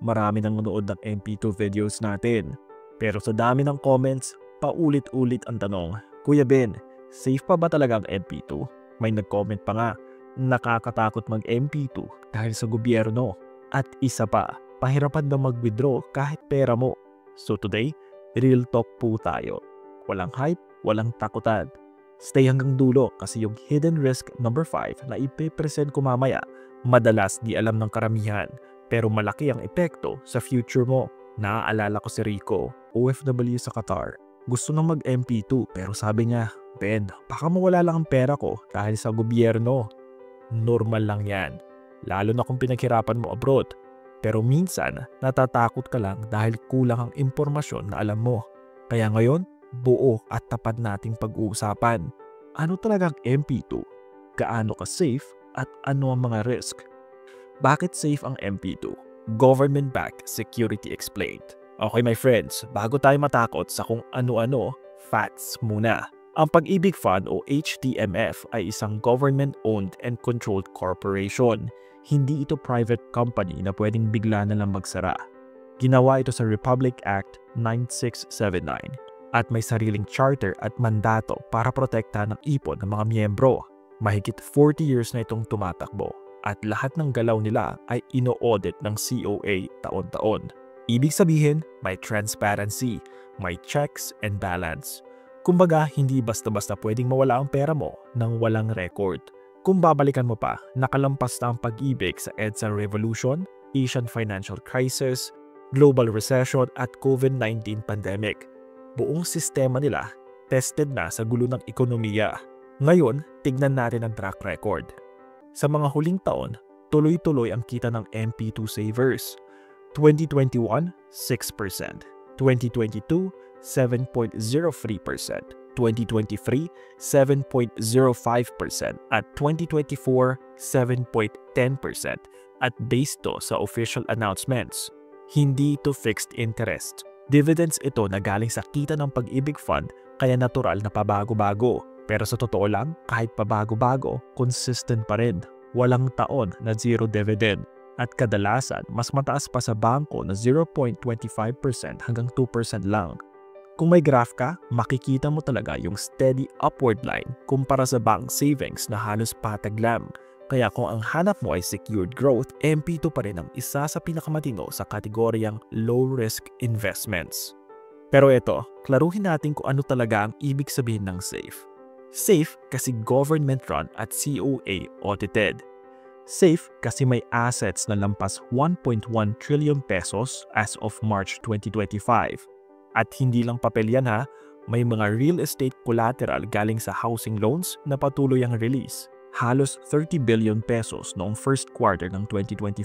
marami nang nanonood ng MP2 videos natin. Pero sa dami ng comments, paulit-ulit ang tanong, Kuya Ben, safe pa ba talaga ang MP2? May nag-comment pa nga, nakakatakot mag-MP2 dahil sa gobyerno. At isa pa, pahirapan daw mag-withdraw kahit pera mo. So today, real talk po tayo. Walang hype, walang takutan. Stay hanggang dulo kasi yung hidden risk number 5 na ipipresent ko mamaya, madalas di alam ng karamihan pero malaki ang epekto sa future mo. Naaalala ko si Rico, OFW sa Qatar. Gusto nang mag-MP2 pero sabi niya, Ben, baka mawala lang ang pera ko dahil sa gobyerno. Normal lang yan, lalo na kung pinaghirapan mo abroad. Pero minsan, natatakot ka lang dahil kulang ang impormasyon na alam mo. Kaya ngayon, buo at tapat nating pag-uusapan. Ano talagang MP2? Gaano ka safe? At ano ang mga risk? Bakit safe ang MP2? Government-backed security explained. Okay my friends, bago tayo matakot sa kung ano-ano, facts muna. Ang Pag-ibig Fund o HTMF ay isang government-owned and controlled corporation. Hindi ito private company na pwedeng bigla na lang magsara. Ginawa ito sa Republic Act 9679 at may sariling charter at mandato para protektahan ng ipon ng mga miyembro. Mahigit 40 years na itong tumatakbo at lahat ng galaw nila ay ino-audit ng COA taon-taon. Ibig sabihin, may transparency, may checks and balance. Kumbaga, hindi basta-basta pwedeng mawala ang pera mo nang walang record. Kung babalikan mo pa, nakalampas na ang pag-ibig sa EDSA Revolution, Asian Financial Crisis, Global Recession at COVID-19 pandemic. Buong sistema nila tested na sa gulo ng ekonomiya. Ngayon, tignan natin ang track record. Sa mga huling taon, tuloy-tuloy ang kita ng MP2 savers. 2021, 6%. 2022, 7.03%. 2023, 7.05%. At 2024, 7.10%. At based to sa official announcements, hindi ito fixed interest. Dividends ito na galing sa kita ng Pag-ibig Fund kaya natural na pabago-bago. Pero sa totoo lang, kahit pabago-bago, consistent pa rin. Walang taon na zero dividend. At kadalasan, mas mataas pa sa bangko na 0.25% hanggang 2% lang. Kung may graph ka, makikita mo talaga yung steady upward line kumpara sa bank savings na halos patag lang. Kaya kung ang hanap mo ay secured growth, MP2 pa rin ang isa sa pinakamatino sa kategoryang low-risk investments. Pero ito, klaruhin natin kung ano talaga ang ibig sabihin ng safe. Safe kasi government-run at COA audited. Safe kasi may assets na lampas 1.1 trillion pesos as of March 2025. At hindi lang papel yan ha, may mga real estate collateral galing sa housing loans na patuloy ang release. Halos 30 billion pesos noong first quarter ng 2025.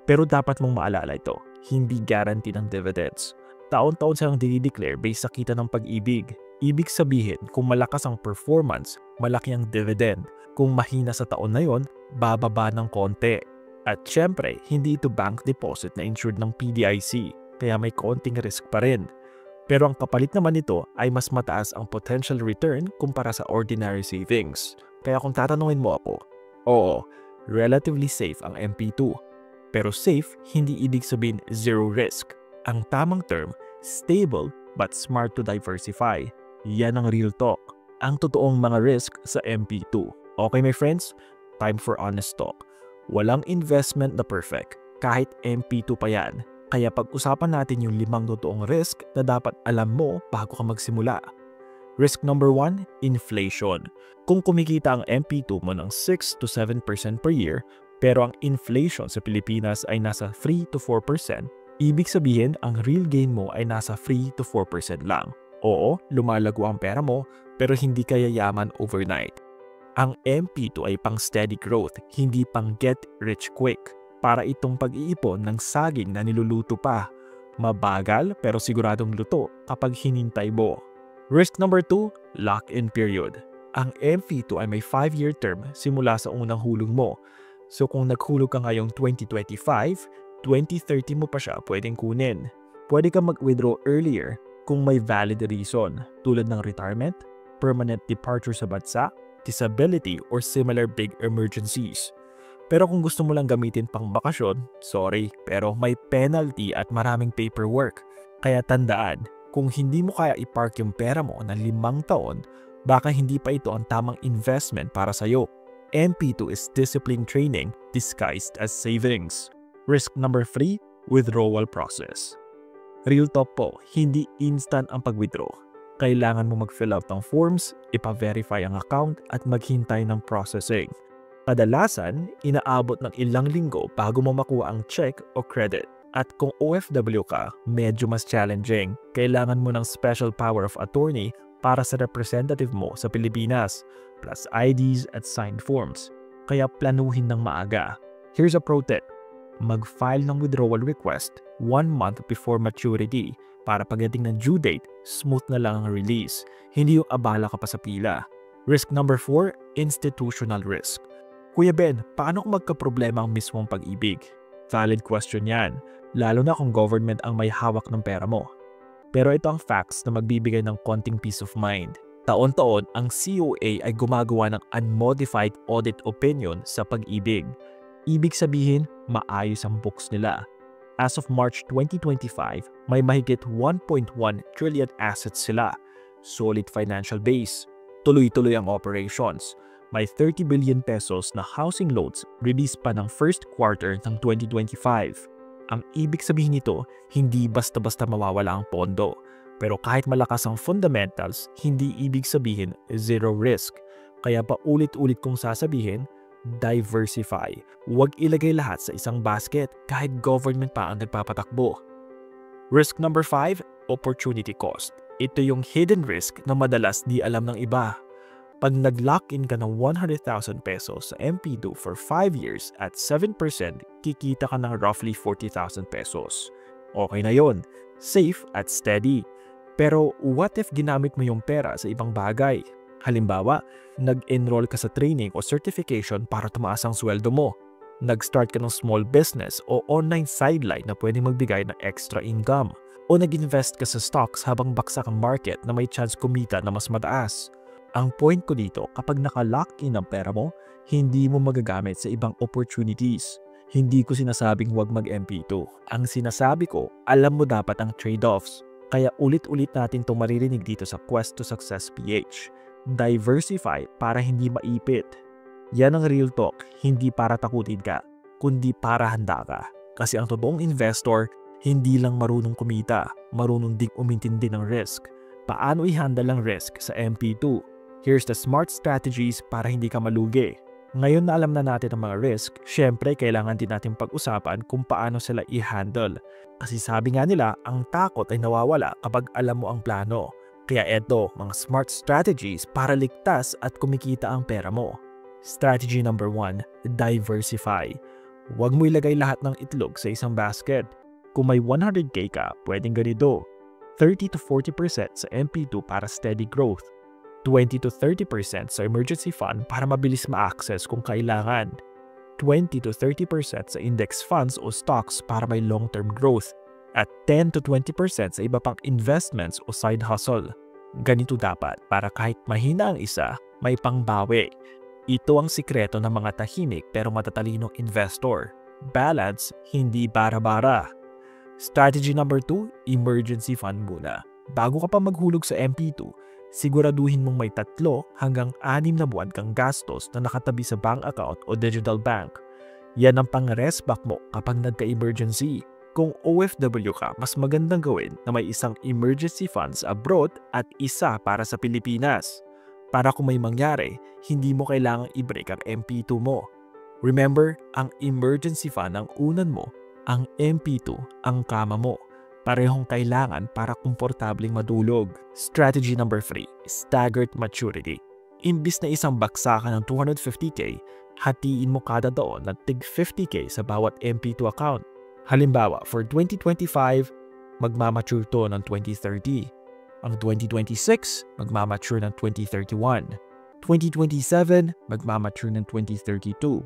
Pero dapat mong maalala ito, hindi guarantee ng dividends. Taon-taon silang dinideclare based sa kita ng Pag-ibig. Ibig sabihin, kung malakas ang performance, malaki ang dividend. Kung mahina sa taon na yon, bababa ng konti. At syempre, hindi ito bank deposit na insured ng PDIC, kaya may konting risk pa rin. Pero ang kapalit naman nito ay mas mataas ang potential return kumpara sa ordinary savings. Kaya kung tatanungin mo ako, oo, relatively safe ang MP2. Pero safe, hindi ibig sabihin zero risk. Ang tamang term, stable but smart to diversify. Yan ang real talk. Ang totoong mga risk sa MP2. Okay my friends? Time for honest talk. Walang investment na perfect, kahit MP2 pa yan. Kaya pag-usapan natin yung 5 totoong risk na dapat alam mo bago ka magsimula. Risk number 1, inflation. Kung kumikita ang MP2 mo ng 6 to 7% per year, pero ang inflation sa Pilipinas ay nasa 3 to 4%, ibig sabihin ang real gain mo ay nasa 3 to 4% lang. Oo, lumalago ang pera mo, pero hindi ka yayaman overnight. Ang MP2 ay pang steady growth, hindi pang get rich quick. Para itong pag-iipon ng saging na niluluto pa. Mabagal pero siguradong luto kapag hinintay mo. Risk number 2, lock-in period. Ang MP2 ay may 5-year term simula sa unang hulog mo. So kung naghulog ka ngayong 2025, 2030 mo pa siya pwedeng kunin. Pwede ka mag-withdraw earlier kung may valid reason tulad ng retirement, permanent departure sa bansa, disability or similar big emergencies. Pero kung gusto mo lang gamitin pang bakasyon, sorry, pero may penalty at maraming paperwork. Kaya tandaan, kung hindi mo kaya i-park yung pera mo ng 5 taon, baka hindi pa ito ang tamang investment para sa'yo. MP2 is discipline training disguised as savings. Risk number 3, withdrawal process. Real talk po, hindi instant ang pag-withdraw. Kailangan mo mag-fill out ng forms, ipa-verify ang account at maghintay ng processing. Kadalasan, inaabot ng ilang linggo bago mo makuha ang check o credit. At kung OFW ka, medyo mas challenging. Kailangan mo ng special power of attorney para sa representative mo sa Pilipinas, plus IDs at signed forms. Kaya planuhin ng maaga. Here's a pro tip. Mag-file ng withdrawal request 1 month before maturity para pagdating ng due date, smooth na lang ang release. Hindi yung abala ka pa sa pila. Risk number 4, institutional risk. Kuya Ben, paano kung magka-problema ang mismong pag-ibig? Valid question yan, lalo na kung government ang may hawak ng pera mo. Pero ito ang facts na magbibigay ng konting peace of mind. Taon-taon, ang COA ay gumagawa ng unmodified audit opinion sa pag-ibig. Ibig sabihin, maayos ang books nila. As of March 2025, may mahigit 1.1 trillion assets sila. Solid financial base. Tuloy-tuloy ang operations. May 30 billion pesos na housing loans release pa ng first quarter ng 2025. Ang ibig sabihin nito, hindi basta-basta mawawala ang pondo. Pero kahit malakas ang fundamentals, hindi ibig sabihin zero risk. Kaya pa ulit-ulit kong sasabihin, diversify. Huwag ilagay lahat sa isang basket kahit government pa ang nagpapatakbo. Risk number 5, opportunity cost. Ito yung hidden risk na madalas di alam ng iba. Pag nag-lock-in ka ng 100,000 pesos sa MP2 for 5 years at 7%, kikita ka ng roughly 40,000 pesos. Okay na yon, safe at steady. Pero what if ginamit mo yung pera sa ibang bagay? Halimbawa, nag-enroll ka sa training o certification para tumaas ang sweldo mo. Nag-start ka ng small business o online sideline na pwedeng magbigay ng extra income. O nag-invest ka sa stocks habang baksak ang market na may chance kumita na mas mataas. Ang point ko dito, kapag naka-lock-in ang pera mo, hindi mo magagamit sa ibang opportunities. Hindi ko sinasabing huwag mag-MP2. Ang sinasabi ko, alam mo dapat ang trade-offs. Kaya ulit-ulit natin itong maririnig dito sa Quest to Success PH. Diversify para hindi maipit. Yan ang real talk, hindi para takutin ka, kundi para handa ka. Kasi ang totoong investor, hindi lang marunong kumita, marunong ding umintindi ng risk. Paano i-handle ang risk sa MP2? Here's the smart strategies para hindi ka malugi. Ngayon na alam na natin ang mga risk, syempre kailangan din natin pag-usapan kung paano sila i-handle. Kasi sabi nga nila, ang takot ay nawawala kapag alam mo ang plano. Kaya eto, mga smart strategies para ligtas at kumikita ang pera mo. Strategy number 1, diversify. Huwag mo ilagay lahat ng itlog sa isang basket. Kung may 100k ka, pwedeng ganito. 30 to 40% sa MP2 para steady growth. 20 to 30% sa emergency fund para mabilis ma-access kung kailangan. 20 to 30% sa index funds o stocks para may long-term growth. At 10 to 20% sa iba pang investments o side hustle. Ganito dapat para kahit mahina ang isa, may pangbawi. Ito ang sikreto ng mga tahimik pero matatalinong investor. Balance, hindi bara-bara. Strategy number 2, emergency fund muna. Bago ka pa maghulog sa MP2, siguraduhin mong may 3 hanggang 6 na buwan kang gastos na nakatabi sa bank account o digital bank. Yan ang pang-restback mo kapag nagka-emergency. Kung OFW ka, mas magandang gawin na may isang emergency funds abroad at isa para sa Pilipinas. Para kung may mangyari, hindi mo kailangang i-break ang MP2 mo. Remember, ang emergency fund ang unan mo, ang MP2 ang kama mo. Parehong kailangan para komportabling madulog. Strategy number 3, staggered maturity. Imbis na isang baksakan ng 250k, hatiin mo kada taon ng tig 50k sa bawat MP2 account. Halimbawa, for 2025, magmamature to ng 2030. Ang 2026, magmamature ng 2031. 2027, magmamature ng 2032.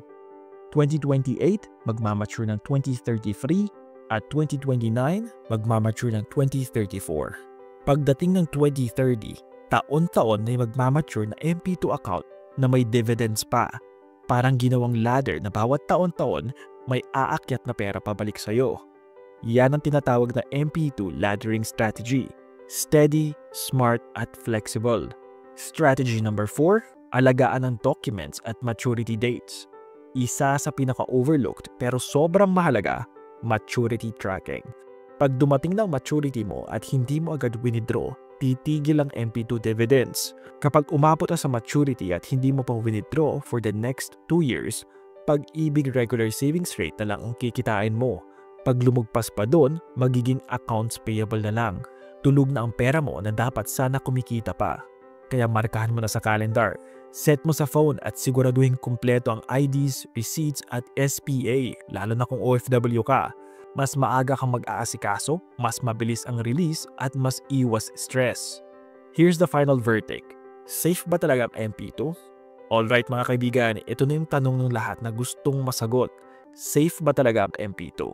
2028, magmamature ng 2033. At 2029, magmamature ng 2034. Pagdating ng 2030, taon-taon na magmamature na MP2 account na may dividends pa. Parang ginawang ladder na bawat taon-taon may aakyat na pera pabalik sa'yo. Yan ang tinatawag na MP2 laddering strategy. Steady, smart, at flexible. Strategy number 4, alagaan ng documents at maturity dates. Isa sa pinaka-overlooked pero sobrang mahalaga, maturity tracking. Pag dumating ng maturity mo at hindi mo agad withdraw, titigil ang MP2 dividends. Kapag umabot na sa maturity at hindi mo pa withdraw for the next 2 years, Pag-ibig regular savings rate na lang ang kikitain mo. Pag lumagpas pa doon, magiging accounts payable na lang. Tulog na ang pera mo na dapat sana kumikita pa. Kaya markahan mo na sa calendar. Set mo sa phone at siguraduhin kumpleto ang IDs, receipts at SPA, lalo na kung OFW ka. Mas maaga kang mag-aasikaso, mas mabilis ang release at mas iwas stress. Here's the final verdict. Safe ba talaga ang MP2? Alright mga kaibigan, ito na yung tanong ng lahat na gustong masagot. Safe ba talaga ang MP2?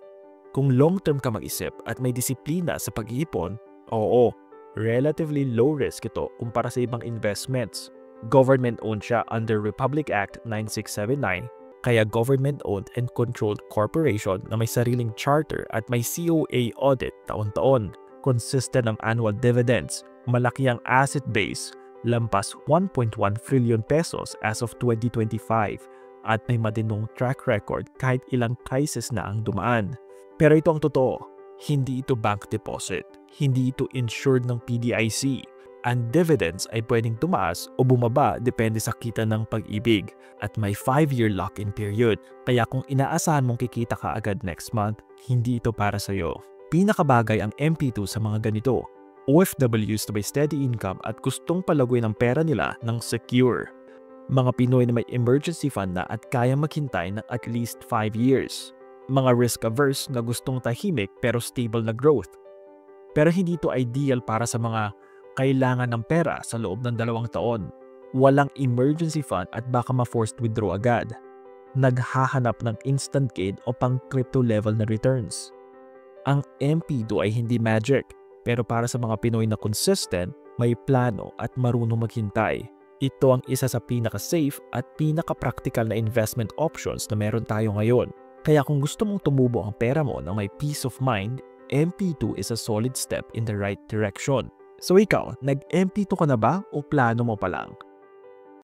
Kung long-term ka mag-isip at may disiplina sa pag-iipon, oo, relatively low risk ito kumpara sa ibang investments. Government-owned siya under Republic Act 9679, kaya government-owned and controlled corporation na may sariling charter at may COA audit taon-taon. Consistent ang annual dividends, malaki ang asset base, lampas 1.1 trillion pesos as of 2025 at may matinong track record kahit ilang crisis na ang dumaan. Pero ito ang totoo, hindi ito bank deposit, hindi ito insured ng PDIC. Ang dividends ay pwedeng tumaas o bumaba depende sa kita ng pag-ibig at may 5-year lock-in period. Kaya kung inaasahan mong kikita ka agad next month, hindi ito para sa'yo. Pinakabagay ang MP2 sa mga ganito. OFWs na may steady income at gustong palaguin ang pera nila ng secure. Mga Pinoy na may emergency fund na at kaya maghintay ng at least 5 years. Mga risk-averse na gustong tahimik pero stable na growth. Pero hindi ito ideal para sa mga kailangan ng pera sa loob ng 2 taon. Walang emergency fund at baka ma-forced withdraw agad. Naghahanap ng instant gain o pang crypto level na returns. Ang MP2 ay hindi magic. Pero para sa mga Pinoy na consistent, may plano at marunong maghintay. Ito ang isa sa pinaka-safe at pinaka-practical na investment options na meron tayo ngayon. Kaya kung gusto mong tumubo ang pera mo na may peace of mind, MP2 is a solid step in the right direction. So ikaw, nag-MP2 ka na ba o plano mo pa lang?